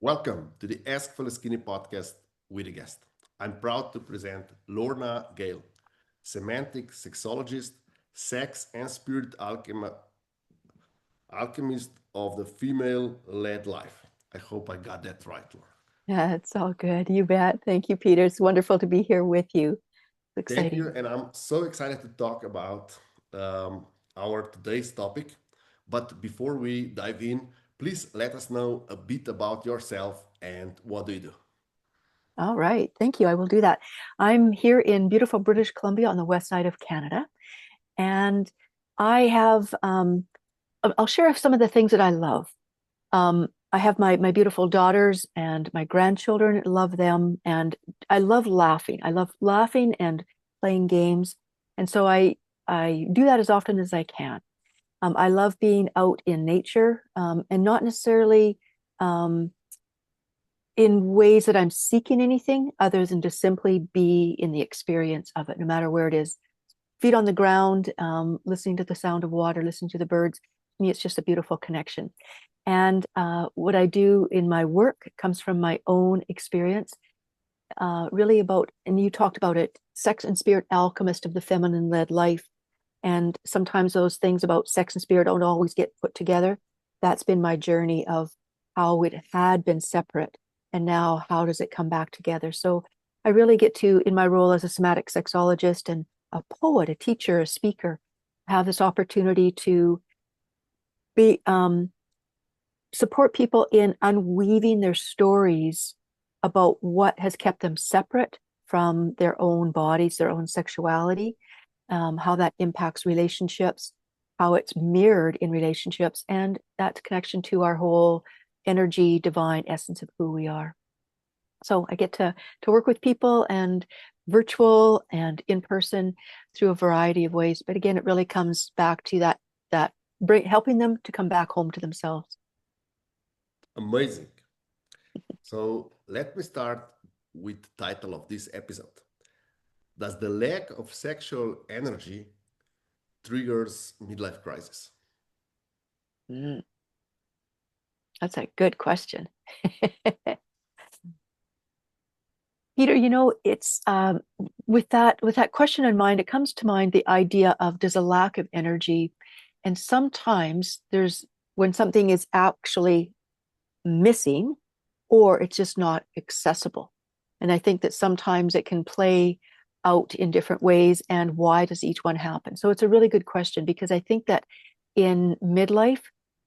Welcome to the Ask Faleskini podcast with a guest. I'm proud to present Lorna Gale, semantic sexologist, sex and spirit alchemist of the female led life. I hope I got that right, Lorna. Yeah, it's all good. You bet. Thank you, Peter. It's wonderful to be here with you. It's Thank you, exciting. and I'm so excited to talk about um, our today's topic. But before we dive in, please let us know a bit about yourself and what do you do. All right. Thank you. I will do that. I'm here in beautiful British Columbia on the west side of Canada. And I have, I'll share some of the things that I love. I have my beautiful daughters and my grandchildren, love them. And I love laughing. I love laughing and playing games. And so I do that as often as I can. I love being out in nature and not necessarily um, in ways that I'm seeking anything other than to simply be in the experience of it, no matter where it is. Feet on the ground, listening to the sound of water, listening to the birds. To me, it's just a beautiful connection. And what I do in my work comes from my own experience, really about, and you talked about it, sex and spirit alchemist of the feminine led life. And sometimes those things about sex and spirit don't always get put together. That's been my journey of how it had been separate. And now, how does it come back together? So I really get to, in my role as a somatic sexologist and a poet, a teacher, a speaker, have this opportunity to be support people in unweaving their stories about what has kept them separate from their own bodies, their own sexuality, how that impacts relationships, how it's mirrored in relationships, and that connection to our whole energy, divine essence of who we are. So I get to work with people and virtual and in person through a variety of ways. But again, it really comes back to that helping them to come back home to themselves. Amazing. So let me start with the title of this episode. Does the lack of sexual energy triggers midlife crisis? Mm, that's a good question. Peter, it's with that question in mind, it comes to mind the idea of does a lack of energy, and sometimes there's when something is actually missing, or it's just not accessible. And I think that sometimes it can play out in different ways. And why does each one happen? So it's a really good question because I think that in midlife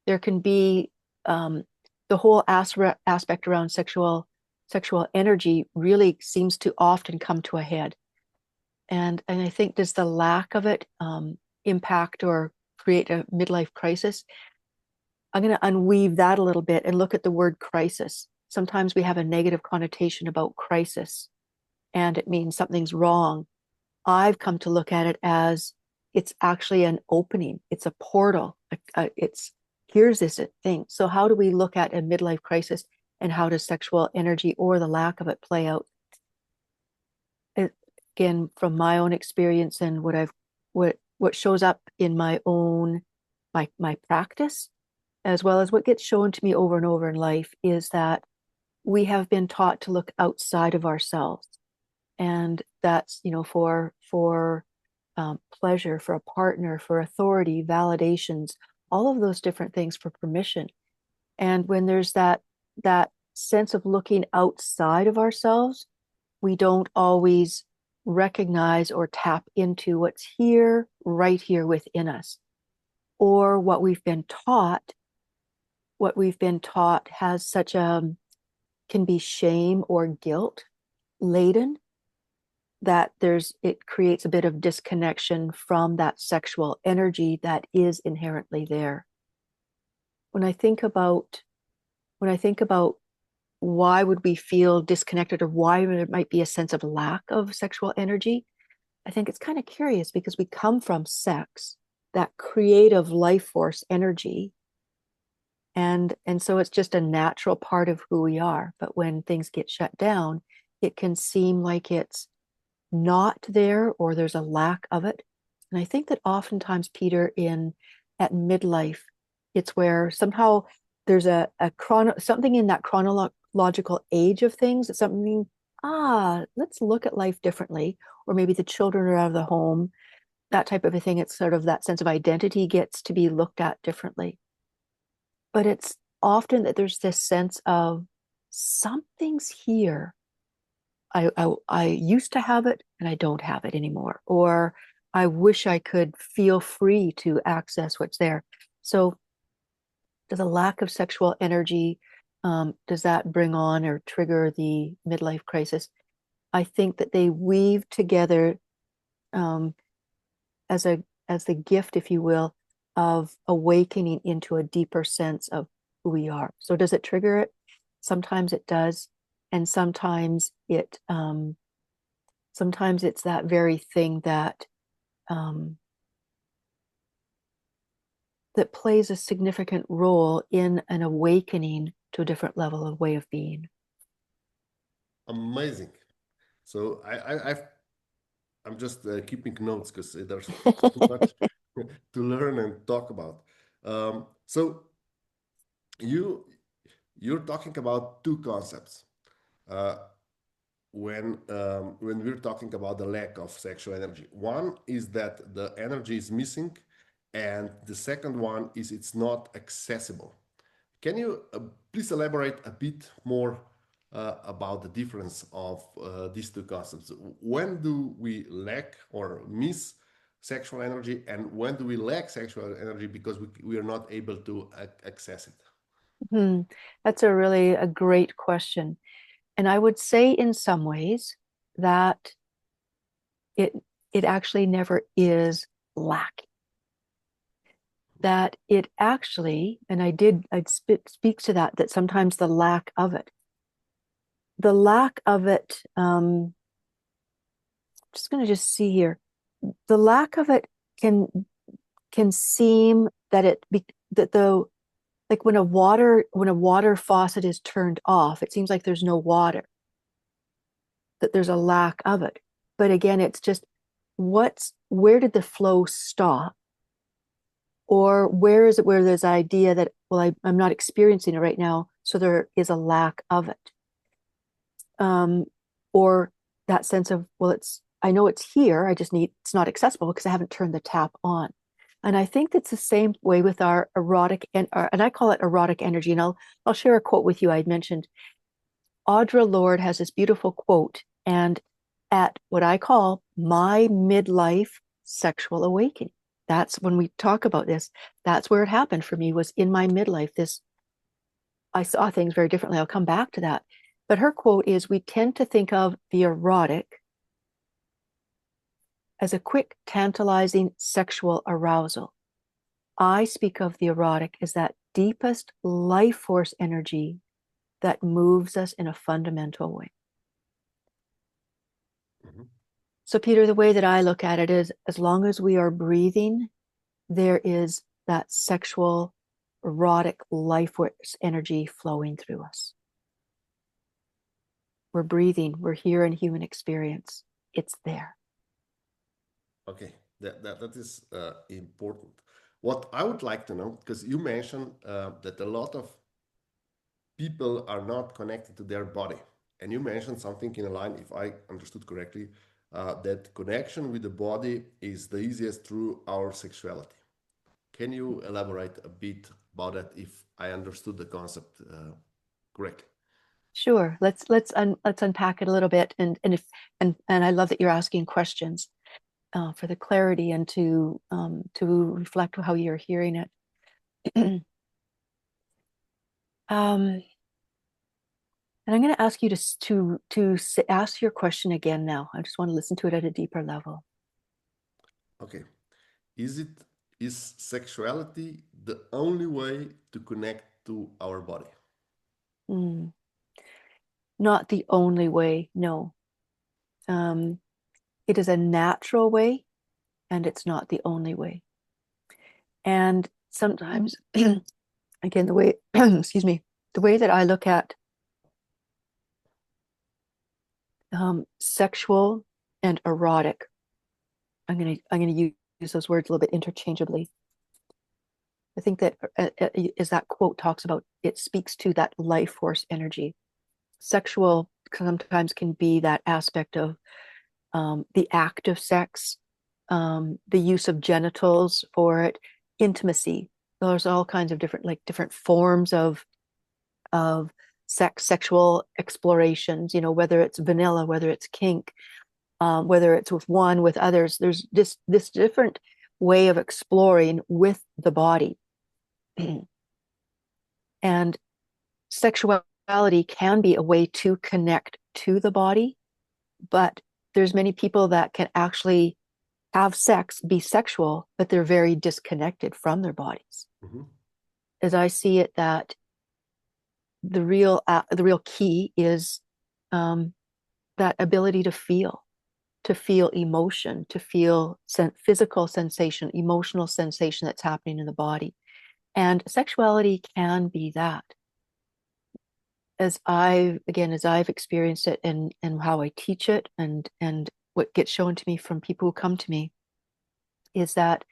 there can be the whole aspect around sexual energy really seems to often come to a head. And I think does the lack of it impact or create a midlife crisis? I'm going to unweave that a little bit and look at the word crisis. Sometimes we have a negative connotation about crisis and it means something's wrong. I've come to look at it as it's actually an opening, it's a portal, it's here's this thing. So, how do we look at a midlife crisis and how does sexual energy or the lack of it play out? Again, from my own experience and what shows up in my own my practice as well as what gets shown to me over and over in life is that we have been taught to look outside of ourselves, and that's for pleasure, for a partner, for authority, validations, all of those different things, for permission. And when there's that sense of looking outside of ourselves, we don't always recognize or tap into what's here, right here within us, or what we've been taught has such a can be shame or guilt laden that it creates a bit of disconnection from that sexual energy that is inherently there. When I think about when I think about why would we feel disconnected or why there might be a sense of lack of sexual energy, I think it's kind of curious because we come from sex, that creative life force energy, and so it's just a natural part of who we are. But when things get shut down, it can seem like it's not there or there's a lack of it. And I think that oftentimes, Peter, in at midlife, it's where somehow there's something in that logical age of things. It's something, let's look at life differently. Or maybe the children are out of the home, that type of a thing. It's sort of that sense of identity gets to be looked at differently. But it's often that there's this sense of something's here. I used to have it and I don't have it anymore. Or I wish I could feel free to access what's there. So does a lack of sexual energy, does that bring on or trigger the midlife crisis? I think that they weave together um, as the gift, if you will, of awakening into a deeper sense of who we are. So does it trigger it? Sometimes it does, and sometimes it's that very thing that um, that plays a significant role in an awakening to a different level of way of being. Amazing. So I'm just keeping notes because there's too much to learn and talk about. So you you're talking about two concepts. Uh, when we're talking about the lack of sexual energy. One is that the energy is missing, and the second one is it's not accessible. Can you please elaborate a bit more about the difference of these two concepts? When do we lack or miss sexual energy, and when do we lack sexual energy because we are not able to access it? Hmm. That's a great question. And I would say in some ways that it it actually never is lacking. That it actually, and I'd speak to that sometimes the lack of it. The lack of it, just going to just see here. The lack of it can seem that that the like when a water faucet is turned off, it seems like there's no water, that there's a lack of it. But again, it's just where did the flow stop? Or where is it where there's idea that, well, I'm not experiencing it right now, so there is a lack of it. Or that sense of, well, I know it's here, it's not accessible because I haven't turned the tap on. And I think that's the same way with our erotic, and I call it erotic energy. And I'll share a quote with you. I mentioned Audre Lorde has this beautiful quote, and at what I call my midlife sexual awakening. That's when we talk about this. That's where it happened for me, was in my midlife. I saw things very differently. I'll come back to that. But her quote is, we tend to think of the erotic as a quick, tantalizing sexual arousal. I speak of the erotic as that deepest life force energy that moves us in a fundamental way. Mhm. So, Peter, the way that I look at it is, as long as we are breathing, there is that sexual, erotic life force energy flowing through us. We're breathing, we're here in human experience. It's there. Okay, that is important. What I would like to know, because you mentioned that a lot of people are not connected to their body, and you mentioned something in a line, if I understood correctly, that connection with the body is the easiest through our sexuality. Can you elaborate a bit about that, if I understood the concept correctly? Sure. Let's unpack it a little bit, and I love that you're asking questions for the clarity and to reflect how you're hearing it. um, and I'm going to ask you to ask your question again now. I just want to listen to it at a deeper level. Okay. Is it is sexuality the only way to connect to our body? Mm, not the only way, no. Um, it is a natural way, and it's not the only way. And sometimes, again, the way, excuse me, the way that I look at sexual and erotic, I'm gonna use those words a little bit interchangeably. I think that as that quote talks about, it speaks to that life force energy. sexual sometimes can be that aspect of the act of sex, the use of genitals for it, intimacy. There's all kinds of different forms of sexual explorations. Whether it's vanilla, whether it's kink, whether it's with one, with others. There's this different way of exploring with the body, and sexuality can be a way to connect to the body, but there's many people that can actually have sex, be sexual, but they're very disconnected from their bodies. Mm-hmm. As I see it, that the real key is that ability to feel emotion, to feel physical sensation, emotional sensation that's happening in the body. And sexuality can be that. As I've experienced it and how I teach it and what gets shown to me from people who come to me is that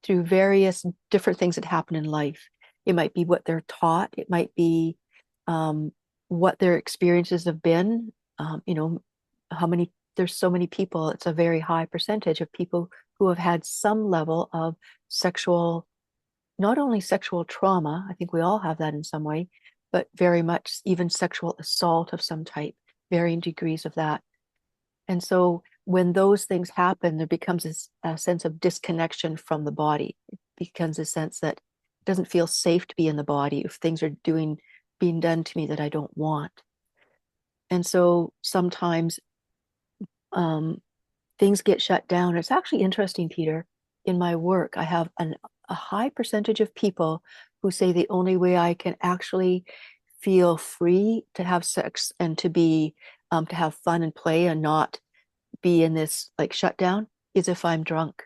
through various different things that happen in life, it might be what they're taught, it might be what their experiences have been. There's so many people, it's a very high percentage of people who have had some level of sexual, not only sexual trauma, I think we all have that in some way, but very much even sexual assault of some type, varying degrees of that. And so when those things happen, there becomes a sense of disconnection from the body. It becomes a sense that it doesn't feel safe to be in the body if things are being done to me that I don't want. And so sometimes things get shut down. It's actually interesting, Peter. In my work, I have a high percentage of people who say the only way I can actually feel free to have sex and to have fun and play and not be in this like shutdown is if I'm drunk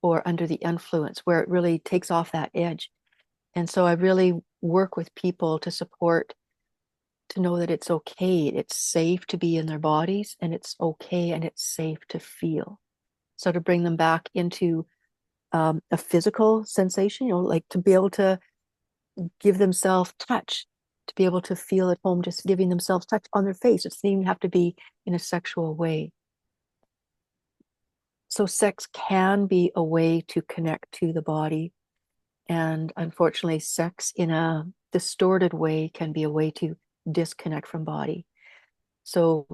or under the influence, where it really takes off that edge. And so I really work with people to support, to know that it's okay, it's safe to be in their bodies, and it's okay and it's safe to feel. So to bring them back into a physical sensation, like to be able to give themselves touch, to be able to feel at home, just giving themselves touch on their face. It doesn't even have to be in a sexual way. So sex can be a way to connect to the body. And unfortunately, sex in a distorted way can be a way to disconnect from body. So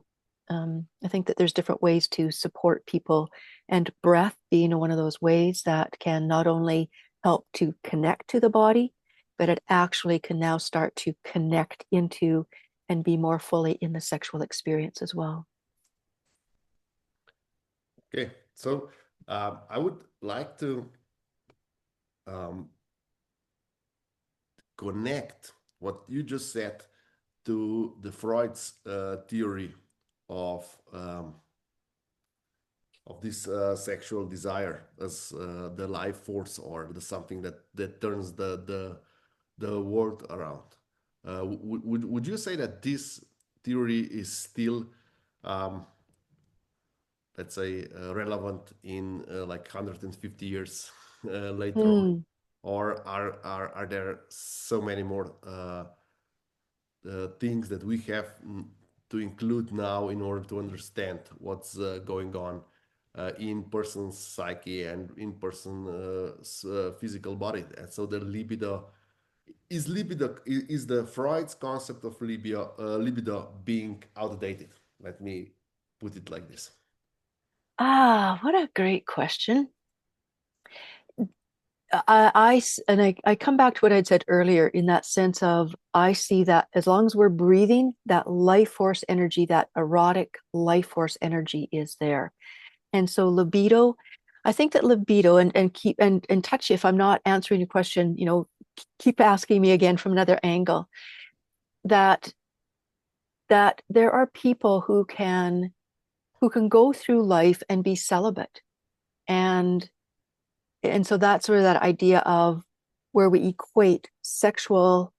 I think that there's different ways to support people, and breath being one of those ways that can not only help to connect to the body, but it actually can now start to connect into and be more fully in the sexual experience as well. Okay, so I would like to um, connect what you just said to the Freud's theory of um, of this sexual desire as the life force or the something that turns the world around. Would you say that this theory is still um, let's say relevant in like 150 years later on, Hmm. or are there so many more things that we have to include now in order to understand what's going on in person's psyche and in person physical body. And so the libido is the Freud's concept of libido being outdated. Let me put it like this. What a great question. I come back to what I'd said earlier in that sense of I see that as long as we're breathing, that life force energy, that erotic life force energy is there. And so libido, I think that libido and keep and touch if I'm not answering your question, keep asking me again from another angle. That that there are people who can go through life and be celibate. And and so that's sort of that idea of where we equate sexual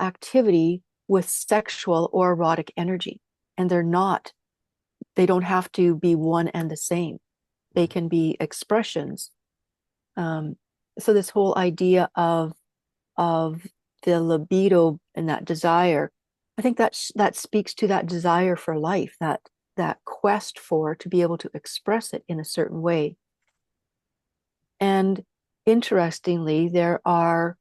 activity with sexual or erotic energy. And they don't have to be one and the same. They can be expressions. Um, so this whole idea of the libido and that desire. I think that speaks to that desire for life, that quest for to be able to express it in a certain way. And interestingly, there are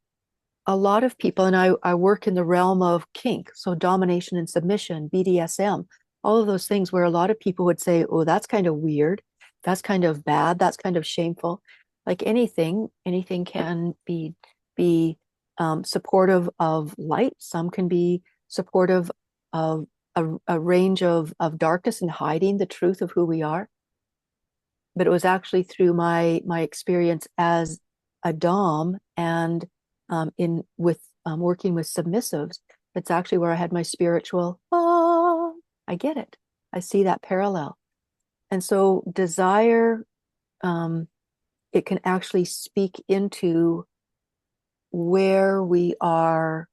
a lot of people, and I work in the realm of kink, so domination and submission, BDSM, all of those things where a lot of people would say, oh, that's kind of weird, that's kind of bad, that's kind of shameful. Like anything can be supportive of light. Some can be supportive of a range of darkness and hiding the truth of who we are. But it was actually through my experience as a dom and in with working with submissives, it's actually where I had my spiritual I get it, I see that parallel. And so desire, it can actually speak into where we are,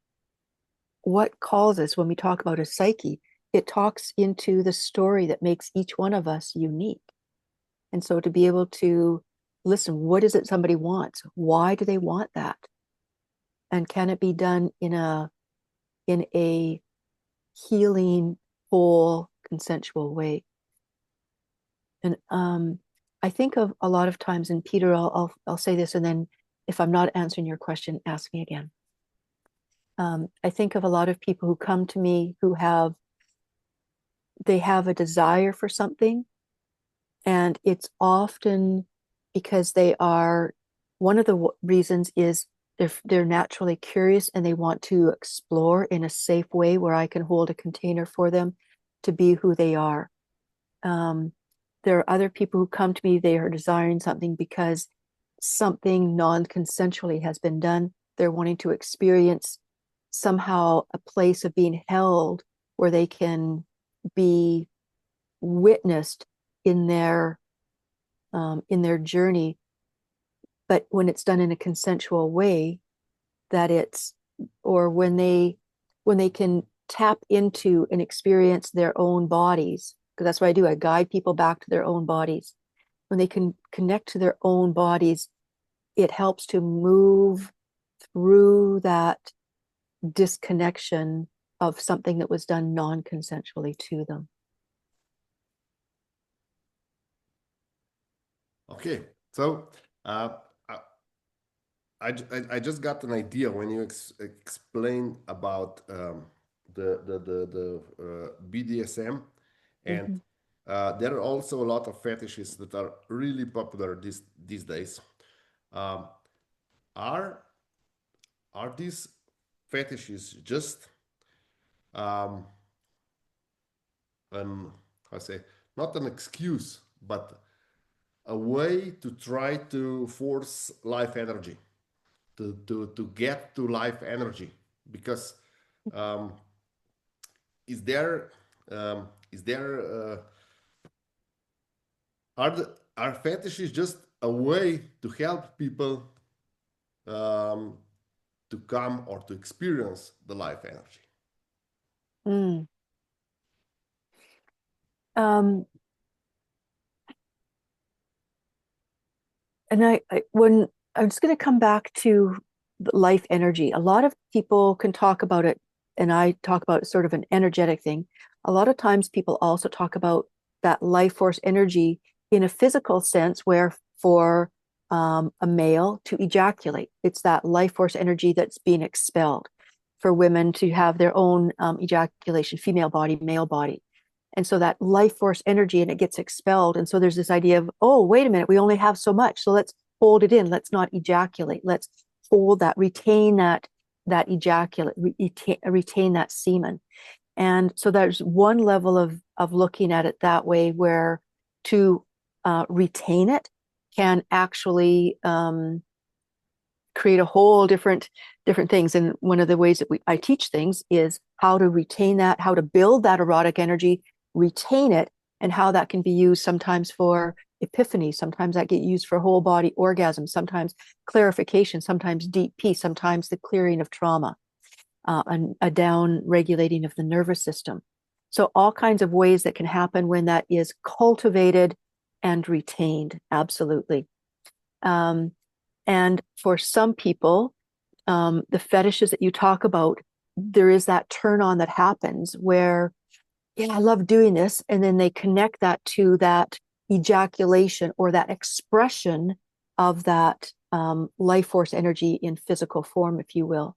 what calls us when we talk about a psyche. It talks into the story that makes each one of us unique. And so to be able to listen, what is it somebody wants? Why do they want that? And can it be done in a healing, whole, consensual way? And I think of a lot of times, and Peter, I'll say this, and then if I'm not answering your question, ask me again. I think of a lot of people who come to me who they have a desire for something, and it's often because they are, one of the reasons is they're naturally curious and they want to explore in a safe way where I can hold a container for them to be who they are. There are other people who come to me, they are desiring something because something non-consensually has been done. They're wanting to experience somehow a place of being held where they can be witnessed in their journey, but when it's done in a consensual way, that it's, or when they can tap into and experience their own bodies, because that's what I do, I guide people back to their own bodies. When they can connect to their own bodies, it helps to move through that disconnection of something that was done non-consensually to them. Okay, so uh, I just got an idea when you explain about the BDSM, and Mhm. there are also a lot of fetishes that are really popular these days. Um, are are these fetishes just um, an, how I say, not an excuse, but a way to try to force life energy, to get to life energy? Because um, is there is there are fetishes just a way to help people um, to come or to experience the life energy? Mm. Um, and when I'm just going to come back to life energy, a lot of people can talk about it, and I talk about it sort of an energetic thing. A lot of times people also talk about that life force energy in a physical sense, where for a male to ejaculate, it's that life force energy that's being expelled. For women to have their own ejaculation, female body, male body. And so that life force energy, and it gets expelled. And so there's this idea of, oh, wait a minute, we only have so much. So let's hold it in. Let's not ejaculate. Let's hold that, retain that ejaculate, retain that semen. And so there's one level of looking at it that way, where to retain it can actually create a whole different things. And one of the ways that I teach things is how to retain that, how to build that erotic energy, retain it, and how that can be used sometimes for epiphany, sometimes that get used for whole body orgasm, sometimes clarification, sometimes deep peace, sometimes the clearing of trauma, and a down regulating of the nervous system. So all kinds of ways that can happen when that is cultivated and retained. Absolutely. Um, and for some people, the fetishes that you talk about, there is that turn on that happens where, yeah, I love doing this. And then they connect that to that ejaculation or that expression of that life force energy in physical form, if you will.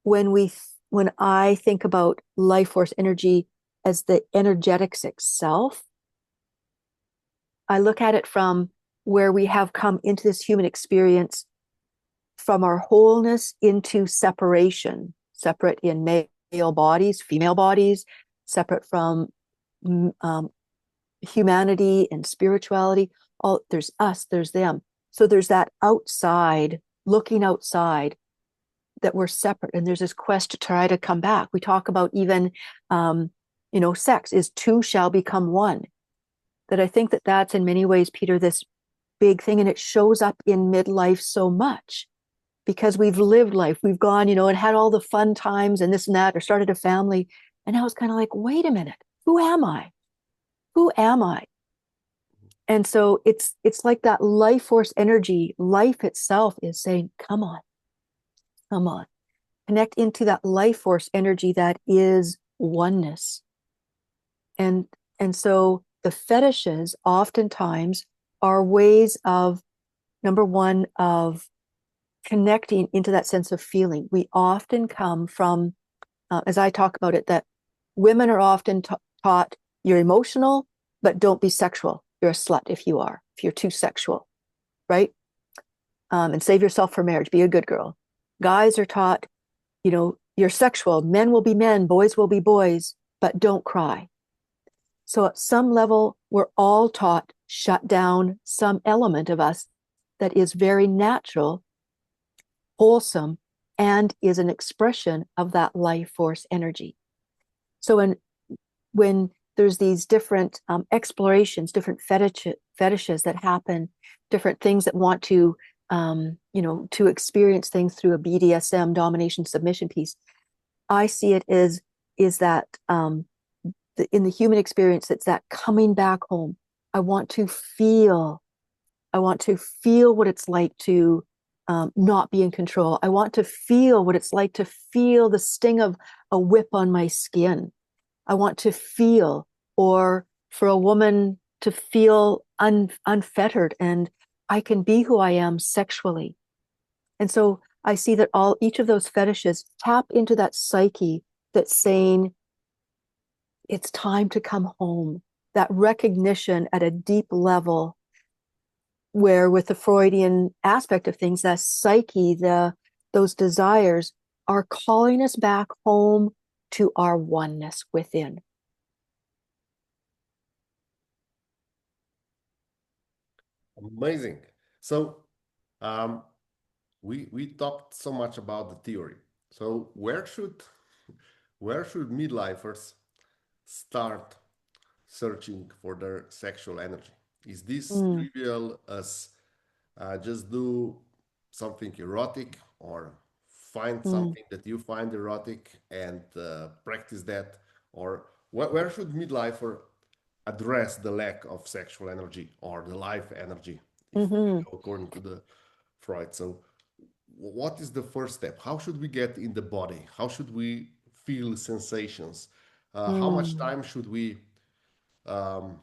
When I think about life force energy as the energetics itself, I look at it from where we have come into this human experience from our wholeness into separation, separate in male bodies, female bodies, separate from humanity and spirituality. All there's us, there's them. So there's that outside, looking outside, that we're separate, and there's this quest to try to come back. We talk about even, sex is two shall become one. That I think that that's in many ways, Peter, this big thing, and it shows up in midlife so much because we've lived life, we've gone, and had all the fun times and this and that, or started a family, and now it's kind of like, wait a minute, who am I? Who am I? And so it's like that life force energy, life itself is saying, come on, come on, connect into that life force energy that is oneness. And so the fetishes oftentimes are ways of, number one, of connecting into that sense of feeling. We often come from, as I talk about it, that women are often taught you're emotional, but don't be sexual. You're a slut if you're too sexual, right? And save yourself for marriage. Be a good girl. Guys are taught, you're sexual. Men will be men, boys will be boys, but don't cry. So at some level, we're all taught shut down some element of us that is very natural, wholesome, and is an expression of that life force energy. So when there's these different explorations, different fetishes that happen, different things that want to, to experience things through a BDSM domination submission piece, I see it is that in the human experience, it's that coming back home. I want to feel what it's like to not be in control. I want to feel what it's like to feel the sting of a whip on my skin. I want to feel, or for a woman to feel unfettered, and I can be who I am sexually. And so I see that each of those fetishes tap into that psyche that's saying, it's time to come home. That recognition at a deep level, where with the Freudian aspect of things, that psyche, those desires are calling us back home to our oneness within. Amazing. So we talked so much about the theory. So where should midlifers start searching for their sexual energy? Is this Mm, trivial as just do something erotic, or find mm, something that you find erotic and practice that? Or where should midlifer address the lack of sexual energy or the life energy, if we mm-hmm, go according to the Freud? So what is the first step? How should we get in the body? How should we feel sensations? How much mm, time should we um,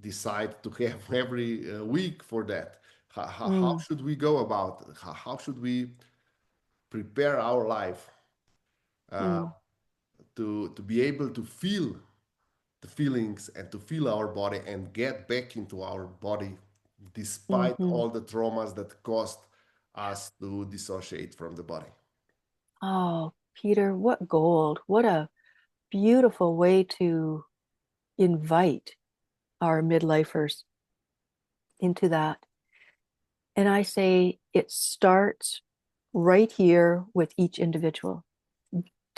decide to have every week for that? How mm, should we go about? How should we prepare our life uh, mm, to be able to feel the feelings and to feel our body and get back into our body despite mm-hmm. all the traumas that caused us to dissociate from the body? Oh, Peter, what gold. What a beautiful way to invite our midlifers into that. And I say it starts right here with each individual,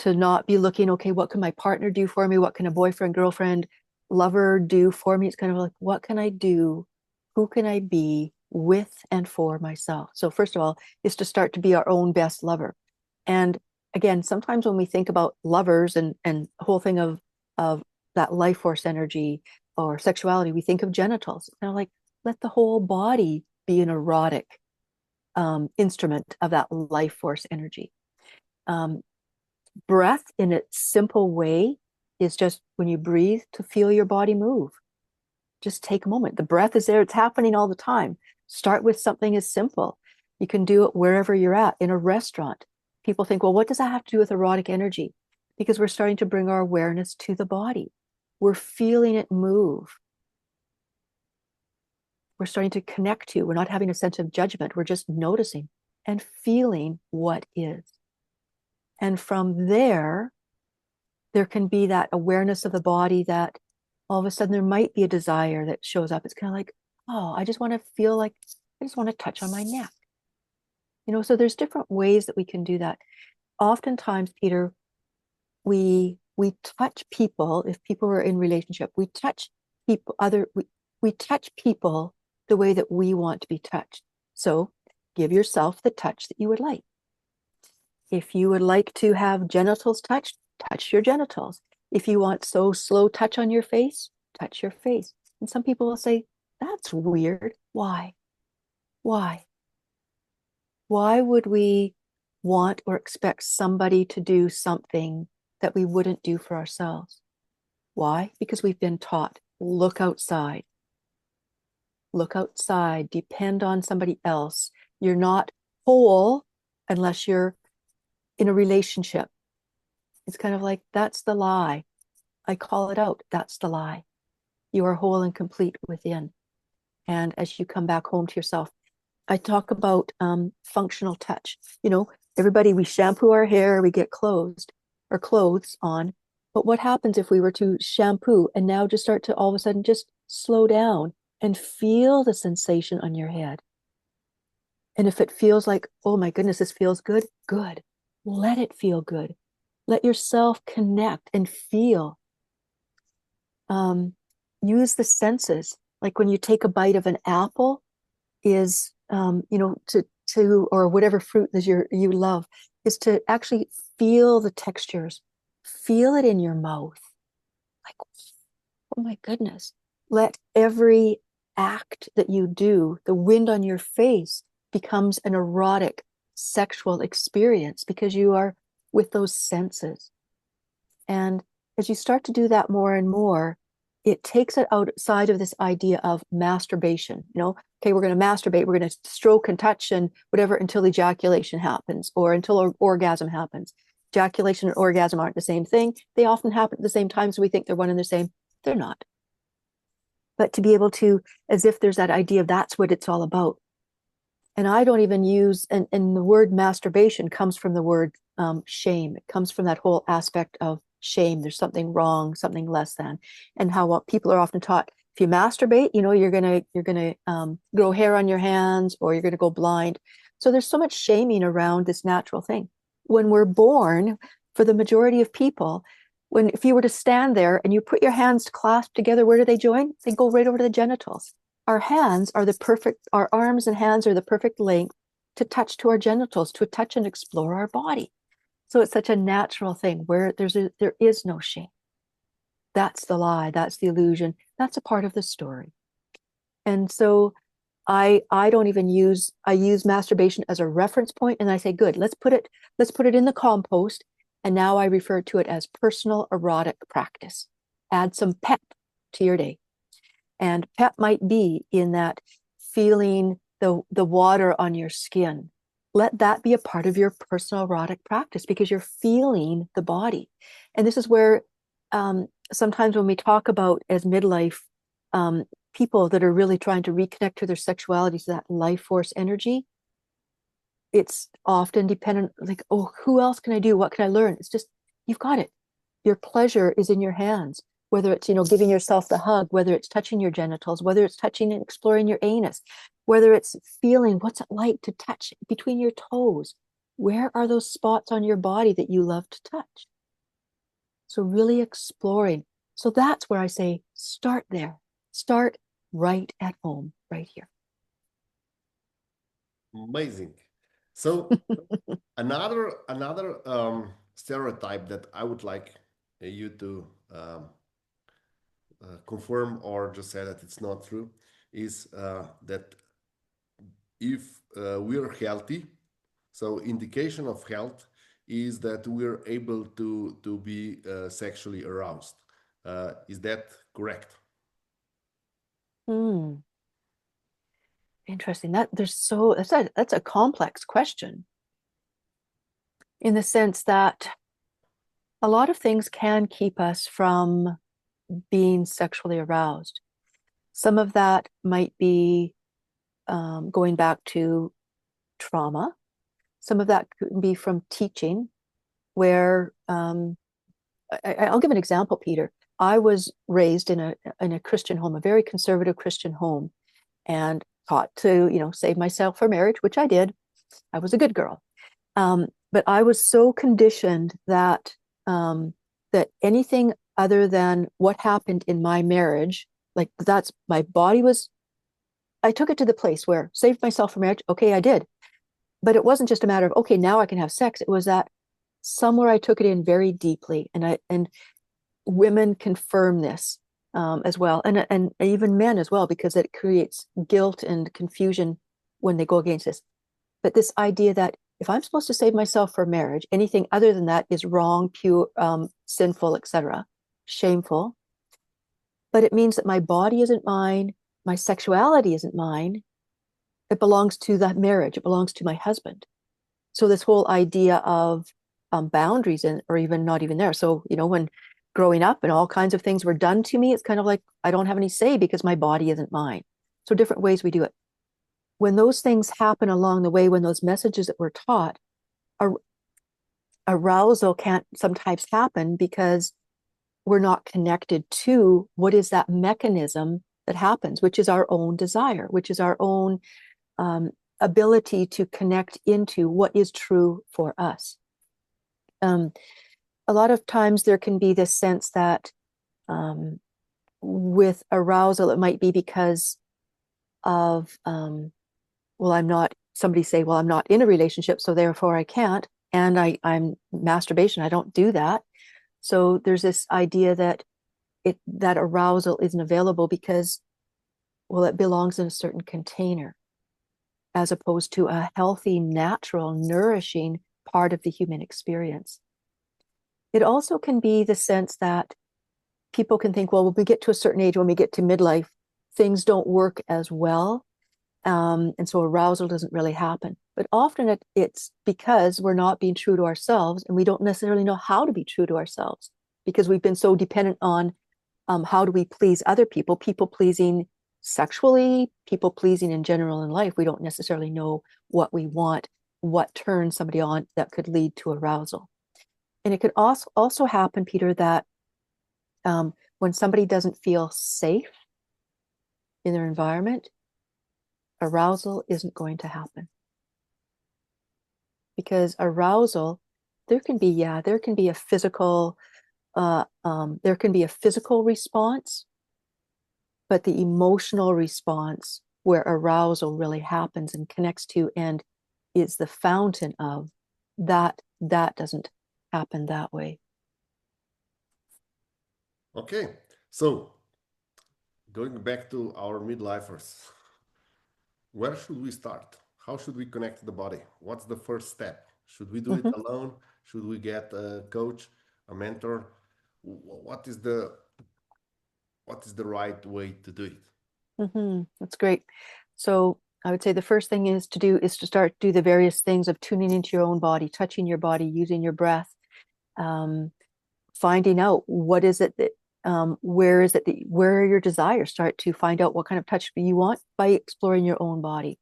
to not be looking, okay, what can my partner do for me? What can a boyfriend, girlfriend, lover do for me? It's kind of like, what can I do? Who can I be with and for myself? So, first of all, is to start to be our own best lover. And again, sometimes when we think about lovers and the whole thing of that life force energy or sexuality, we think of genitals. Kind of like, let the whole body be an erotic instrument of that life force energy. Um, breath in its simple way is just when you breathe to feel your body move. Just take a moment. The breath is there. It's happening all the time. Start with something as simple. You can do it wherever you're at, in a restaurant. People think, well, what does that have to do with erotic energy? Because we're starting to bring our awareness to the body. We're feeling it move. We're starting to connect to. We're not having a sense of judgment. We're just noticing and feeling what is. And from there can be that awareness of the body that all of a sudden there might be a desire that shows up. It's kind of like, oh, I just want to feel like, I just want to touch on my neck. So there's different ways that we can do that. Oftentimes, Peter, we touch people. If people are in relationship, we touch people, we touch people the way that we want to be touched. So give yourself the touch that you would like. If you would like to have genitals touched, touch your genitals. If you want so slow touch on your face, touch your face. And some people will say, that's weird. Why? Why? Why would we want or expect somebody to do something that we wouldn't do for ourselves? Why? Because we've been taught, look outside. Look outside, depend on somebody else. You're not whole unless you're in a relationship. It's kind of like, that's the lie. I call it out. That's the lie. You are whole and complete within. And as you come back home to yourself, I talk about functional touch. Everybody, we shampoo our hair, we get clothes on. But what happens if we were to shampoo and now just start to all of a sudden just slow down and feel the sensation on your head? And if it feels like, oh my goodness, this feels good, good. Let it feel good. Let yourself connect and feel. Use the senses. Like when you take a bite of an apple, is to or whatever fruit that you love, is to actually feel the textures, feel it in your mouth. Like, oh my goodness. Let every act that you do, the wind on your face, becomes an erotic sexual experience because you are with those senses. And as you start to do that more and more, it takes it outside of this idea of masturbation. Okay, we're going to masturbate, we're going to stroke and touch and whatever until ejaculation happens or until orgasm happens. Ejaculation and orgasm aren't the same thing. They often happen at the same time, so we think they're one and the same. They're not. But to be able to, as if there's that idea of that's what it's all about. And I don't even use, and the word masturbation comes from the word shame. It comes from that whole aspect of shame. There's something wrong, something less than, and how what people are often taught. If you masturbate, you're gonna grow hair on your hands, or you're gonna go blind. So there's so much shaming around this natural thing. When we're born, for the majority of people, if you were to stand there and you put your hands clasped together, where do they join? They go right over to the genitals. Our arms and hands are the perfect length to touch to our genitals, to touch and explore our body. So it's such a natural thing where there is no shame. That's the lie. That's the illusion. That's a part of the story. And so I don't even I use masturbation as a reference point, and I say, good, let's put it in the compost. And now I refer to it as personal erotic practice. Add some pep to your day. And pep might be in that feeling the water on your skin. Let that be a part of your personal erotic practice because you're feeling the body. And this is where sometimes when we talk about as midlife people that are really trying to reconnect to their sexuality, to that life force energy, it's often dependent, like, oh, who else can I do? What can I learn? It's just, you've got it. Your pleasure is in your hands. Whether it's, giving yourself the hug, whether it's touching your genitals, whether it's touching and exploring your anus, whether it's feeling what's it like to touch between your toes. Where are those spots on your body that you love to touch? So really exploring. So that's where I say, start there. Start right at home, right here. Amazing. So another stereotype that I would like you to confirm or just say that it's not true is that if we're healthy, so indication of health is that we're able to be sexually aroused. Is that correct? Hmm. Interesting. That's a complex question in the sense that a lot of things can keep us from being sexually aroused. Some of that might be going back to trauma. Some of that could be from teaching, where I'll give an example, Peter. I was raised in a Christian home, a very conservative Christian home, and taught to, save myself for marriage, which I did. I was a good girl. But I was so conditioned that anything other than what happened in my marriage, like that's my body was, I took it to the place where saved myself for marriage. Okay, I did. But it wasn't just a matter of, okay, now I can have sex. It was that somewhere I took it in very deeply. And women confirm this as well. And even men as well, because it creates guilt and confusion when they go against this. But this idea that if I'm supposed to save myself for marriage, anything other than that is wrong, pure, sinful, etc., shameful. But it means that my body isn't mine, my sexuality isn't mine. It belongs to that marriage. It belongs to my husband. So this whole idea of boundaries or even not even there. So, when growing up and all kinds of things were done to me, it's kind of like I don't have any say because my body isn't mine. So different ways we do it. When those things happen along the way, when those messages that we're taught, arousal can't sometimes happen because we're not connected to what is that mechanism that happens, which is our own desire, which is our own ability to connect into what is true for us. A lot of times there can be this sense that with arousal, it might be because of, somebody say, well, I'm not in a relationship, so therefore I can't. And I'm masturbation, I don't do that. So there's this idea that that arousal isn't available because, well, it belongs in a certain container, as opposed to a healthy, natural, nourishing part of the human experience. It also can be the sense that people can think, well, when we get to a certain age, when we get to midlife, things don't work as well. And so arousal doesn't really happen. But often it's because we're not being true to ourselves, and we don't necessarily know how to be true to ourselves because we've been so dependent on how do we please other people, people pleasing sexually, people pleasing in general in life. We don't necessarily know what we want, what turns somebody on that could lead to arousal. And it could also happen, Peter, that when somebody doesn't feel safe in their environment, arousal isn't going to happen. Because arousal, there can be a physical response, but the emotional response where arousal really happens and connects to and is the fountain of that doesn't happen that way. Okay, so going back to our midlifers, where should we start? How should we connect to the body? What's the first step? Should we do it Mm-hmm. alone? Should we get a coach, a mentor? What is the right way to do it? Mm-hmm. That's great. So I would say the first thing is to start do the various things of tuning into your own body, touching your body, using your breath, finding out what is it that where are your desires. Start to find out what kind of touch you want by exploring your own body.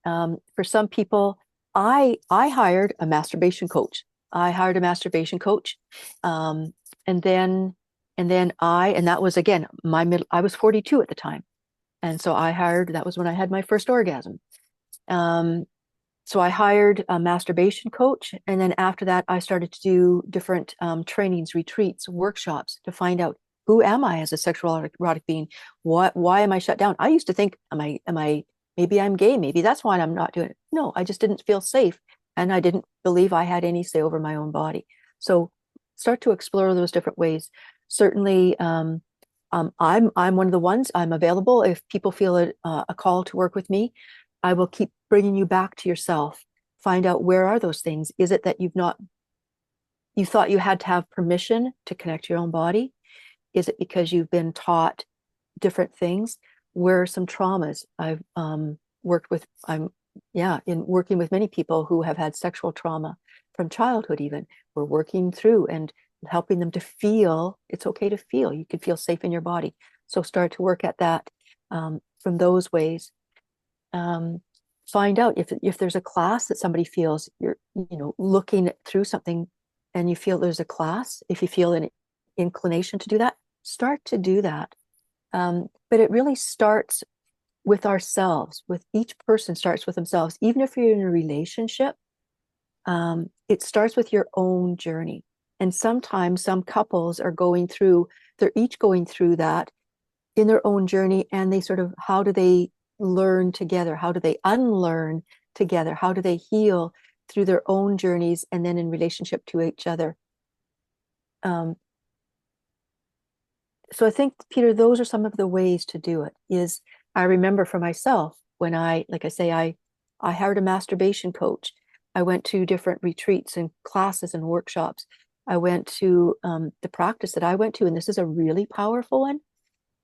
For some people, I hired a masturbation coach. And then that was again I was 42 at the time. And so that was when I had my first orgasm. So I hired a masturbation coach. And then after that, I started to do different trainings, retreats, workshops to find out who am I as a sexual erotic being? Why am I shut down? I used to think, maybe I'm gay. Maybe that's why I'm not doing it. No, I just didn't feel safe. And I didn't believe I had any say over my own body. So start to explore those different ways. Certainly, I'm one of the ones. I'm available if people feel a call to work with me. I will keep bringing you back to yourself. Find out where are those things. Is it that you've not you thought you had to have permission to connect to your own body? Is it because you've been taught different things? Where are some traumas? I've worked with, in working with many people who have had sexual trauma from childhood even. We're working through and helping them to feel it's okay to feel. You can feel safe in your body. So start to work at that from those ways. Find out if there's a class that somebody feels you're, looking through something and you feel there's a class, if you feel an inclination to do that, start to do that. But it really starts with ourselves, with each person starts with themselves. Even if you're in a relationship, it starts with your own journey. And sometimes some couples they're each going through that in their own journey. And they sort of, how do they learn together? How do they unlearn together? How do they heal through their own journeys and then in relationship to each other? So I think, Peter, those are some of the ways to do it. Is I remember for myself when I hired a masturbation coach. I went to different retreats and classes and workshops. I went to the practice that I went to, and this is a really powerful one,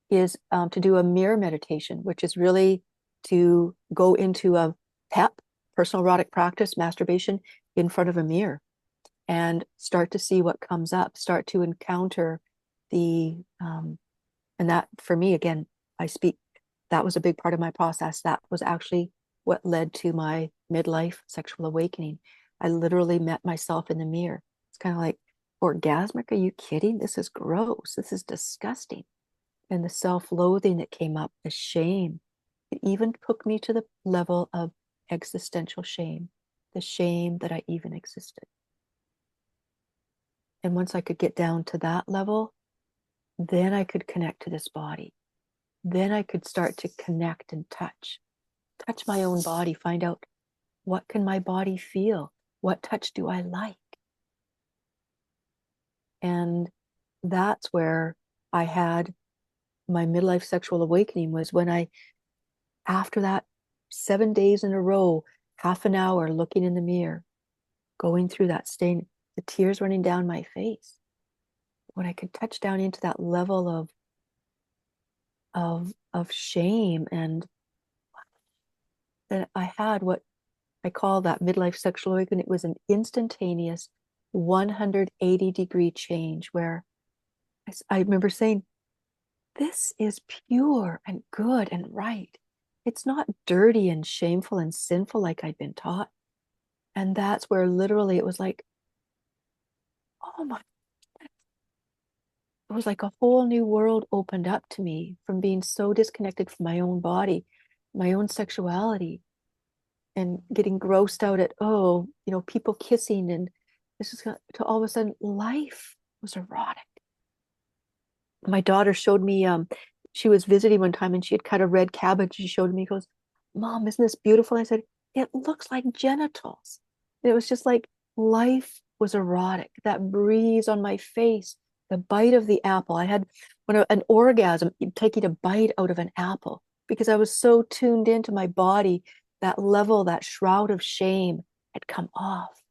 is to do a mirror meditation, which is really to go into a PEP, personal erotic practice, masturbation, in front of a mirror and start to see what comes up, start to encounter and that for me, again, that was a big part of my process. That was actually what led to my midlife sexual awakening. I literally met myself in the mirror. It's kind of like, orgasmic? Are you kidding? This is gross. This is disgusting. And the self-loathing that came up, the shame, it even took me to the level of existential shame, the shame that I even existed. And once I could get down to that level, then I could connect to this body. Then I could start to connect and touch my own body, find out what can my body feel? What touch do I like? And that's where I had my midlife sexual awakening, was when after that 7 days in a row, half an hour looking in the mirror, going through that, staying, the tears running down my face, when I could touch down into that level of shame. And then I had what I call that midlife sexual awakening. It was an instantaneous 180-degree change where I remember saying, this is pure and good and right. It's not dirty and shameful and sinful like I'd been taught. And that's where literally it was like, oh my, it was like a whole new world opened up to me from being so disconnected from my own body, my own sexuality, and getting grossed out at, people kissing. And this is to all of a sudden life was erotic. My daughter showed me, she was visiting one time and she had cut a red cabbage. She showed me, goes, Mom, isn't this beautiful? And I said, it looks like genitals. And it was just like life was erotic. That breeze on my face, the bite of the apple. I had an orgasm taking a bite out of an apple because I was so tuned into my body. That level, that shroud of shame had come off.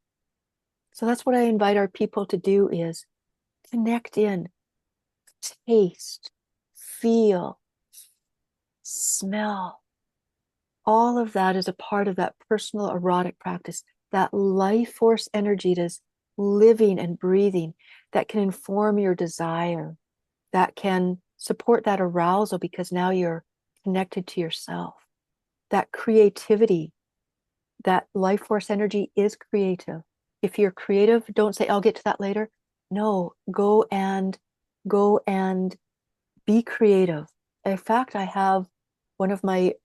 So that's what I invite our people to do, is connect in, taste, feel, smell. All of that is a part of that personal erotic practice, that life force energy that is living and breathing, that can inform your desire, that can support that arousal because now you're connected to yourself. That creativity, that life force energy is creative. If you're creative, don't say, I'll get to that later. No, go and be creative. In fact, I have one of my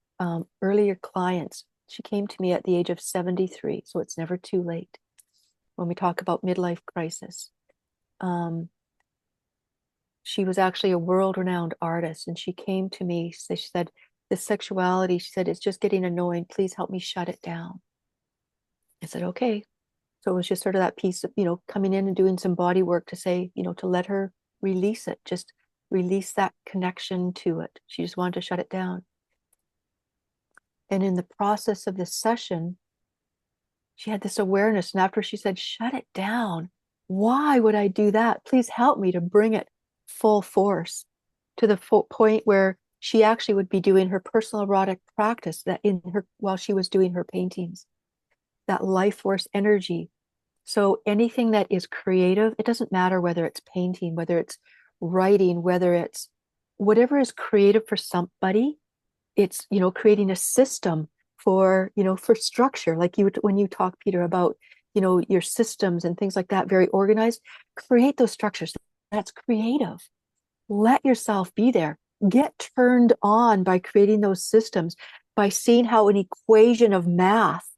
earlier clients. She came to me at the age of 73, so it's never too late when we talk about midlife crisis. She was actually a world-renowned artist, and she came to me. She said, "This sexuality," she said, "it's just getting annoying. Please help me shut it down." I said, "Okay." So it was just sort of that piece of, coming in and doing some body work to say, to let her release it, just release that connection to it. She just wanted to shut it down. And in the process of this session, she had this awareness. And after she said, shut it down, Why would I do that? Please help me to bring it full force to the point where she actually would be doing her personal erotic practice that in her while she was doing her paintings, that life force energy. So anything that is creative, it doesn't matter whether it's painting, whether it's writing, whether it's whatever is creative for somebody, it's, creating a system for, for structure. Like when you talk, Peter, about, your systems and things like that, very organized, create those structures. That's creative. Let yourself be there. Get turned on by creating those systems, by seeing how an equation of math,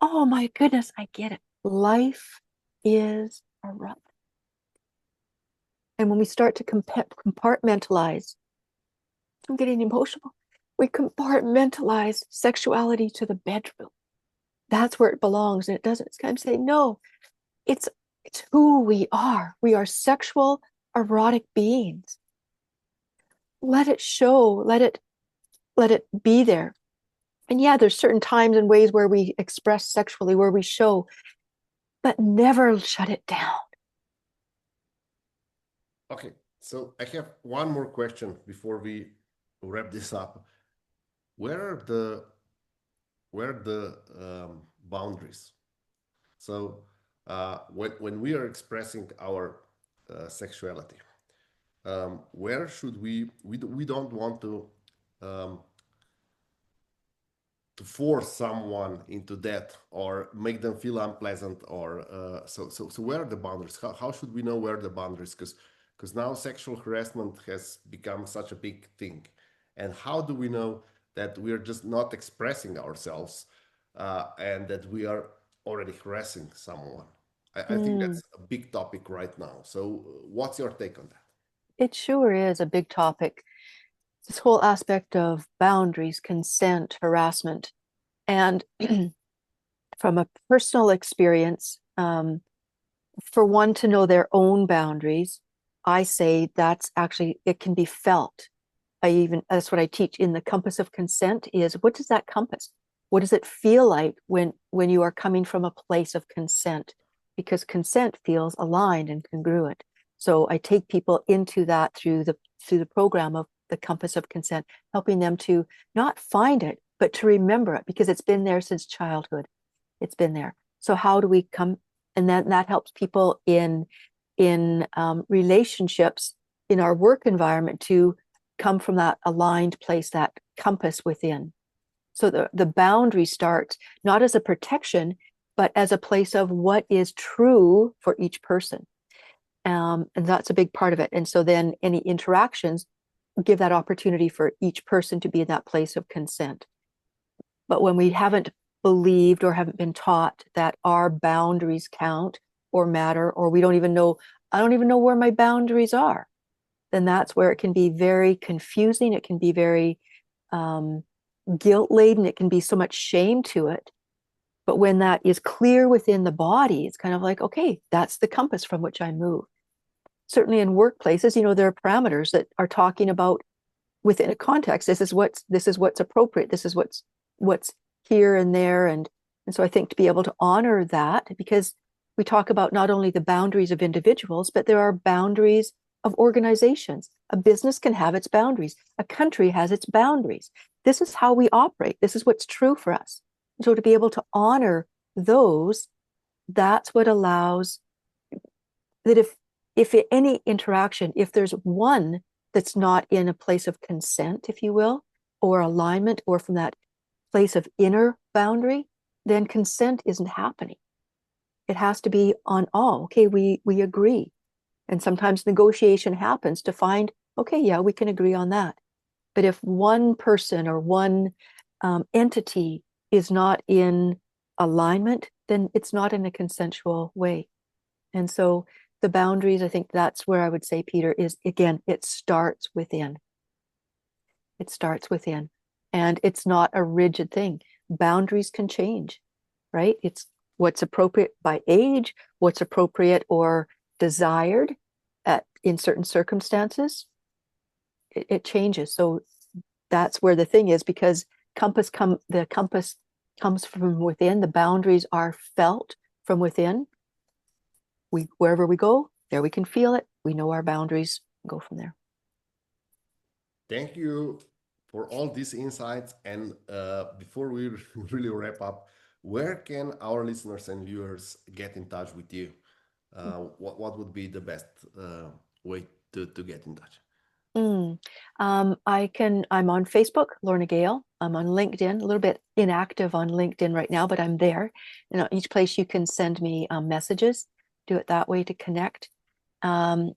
oh my goodness, I get it. Life is a rub. And when we start to compartmentalize, I'm getting emotional. We compartmentalize sexuality to the bedroom. That's where it belongs. And it doesn't. It's kind of saying, no, it's who we are. We are sexual, erotic beings. Let it show, let it be there. And yeah, there's certain times and ways where we express sexually, where we show, but never shut it down. Okay, so I have one more question before we wrap this up. Where are the boundaries? So when we are expressing our sexuality, where should we don't want um, to force someone into that or make them feel unpleasant or so where are the boundaries? How should we know where the boundaries? Because now sexual harassment has become such a big thing, and how do we know that we are just not expressing ourselves and that we are already harassing someone? I think Mm, that's a big topic right now. So what's your take on that? it sure is a big topic. This whole aspect of boundaries, consent, harassment. And from a personal experience, for one to know their own boundaries, I say that's actually, it can be felt. That's what I teach in the compass of consent is, what does that compass? What does it feel like when you are coming from a place of consent? Because consent feels aligned and congruent. So I take people into that through the program of the compass of consent, helping them to not find it, but to remember it, because it's been there since childhood. It's been there. So how do we come? And then that helps people in relationships in our work environment to come from that aligned place, that compass within. So the boundary starts not as a protection, but as a place of what is true for each person. And that's a big part of it. And so then any interactions give that opportunity for each person to be in that place of consent. But when we haven't believed or haven't been taught that our boundaries count or matter, or we don't even know, I don't even know where my boundaries are, then that's where it can be very confusing. It can be very guilt laden. It can be so much shame to it. But when that is clear within the body, it's kind of like, okay, that's the compass from which I move. Certainly in workplaces, there are parameters that are talking about within a context. This is what's appropriate. This is what's here and there. And so I think to be able to honor that, because we talk about not only the boundaries of individuals, but there are boundaries of organizations. A business can have its boundaries. A country has its boundaries. This is how we operate. This is what's true for us. And so to be able to honor those, that's what allows that if any interaction, if there's one that's not in a place of consent, if you will, or alignment, or from that place of inner boundary, then consent isn't happening. It has to be on all. Okay, we agree. And sometimes negotiation happens to find, okay, yeah, we can agree on that. But if one person or one entity is not in alignment, then it's not in a consensual way. And so the boundaries, I think that's where I would say, Peter, is again, it starts within. It starts within. And it's not a rigid thing. Boundaries can change, right? It's what's appropriate by age, what's appropriate or desired in certain circumstances. It changes. So that's where the thing is, because the compass comes from within. The boundaries are felt from within. wherever we go, there we can feel it. We know our boundaries, go from there. Thank you for all these insights. And before we really wrap up, where can our listeners and viewers get in touch with you? What would be the best way to get in touch? I'm on Facebook, Lorna Gale. I'm on LinkedIn, a little bit inactive on LinkedIn right now, but I'm there. Each place you can send me messages, do it that way to connect. Um,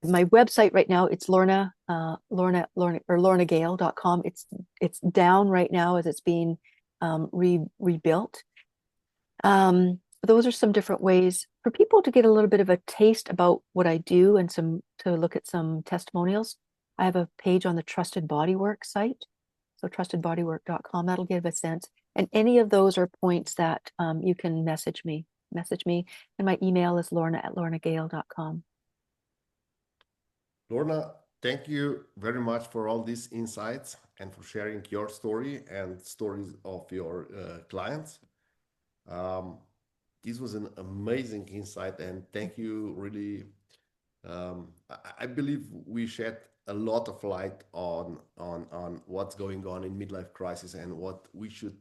my website right now, it's lornagale.com. It's down right now as it's being rebuilt. Those are some different ways for people to get a little bit of a taste about what I do and to look at some testimonials. I have a page on the Trusted Bodywork site, so trustedbodywork.com. That'll give a sense. And any of those are points that you can message me. And my email is lorna@lornagale.com. Lorna, thank you very much for all these insights and for sharing your story and stories of your clients. Um, this was an amazing insight, and thank you. Really, I believe we shed a lot of light on what's going on in midlife crisis and what we should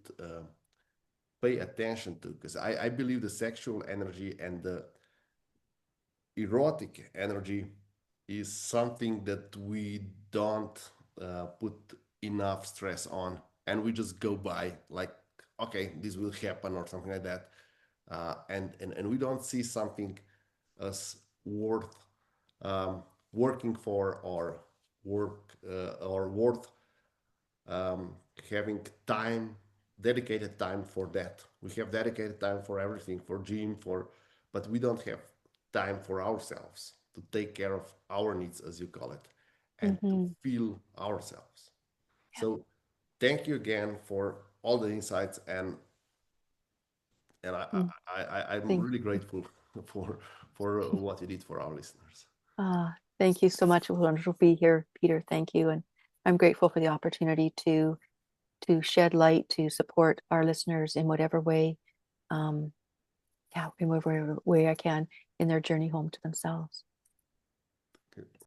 pay attention to. Because I believe the sexual energy and the erotic energy is something that we don't put enough stress on, and we just go by like, okay, this will happen or something like that, and we don't see something as worth working for, or worth um, having time, dedicated time for that. We have dedicated time for everything, for gym, but we don't have time for ourselves to take care of our needs, as you call it, and to Mm-hmm. feel ourselves. Yeah. So, thank you again for all the insights, and I'm Thank, really grateful for what you did for our listeners. thank you so much. It was wonderful to be here, Peter. Thank you. And I'm grateful for the opportunity to shed light, to support our listeners in whatever way, um, in whatever way I can in their journey home to themselves.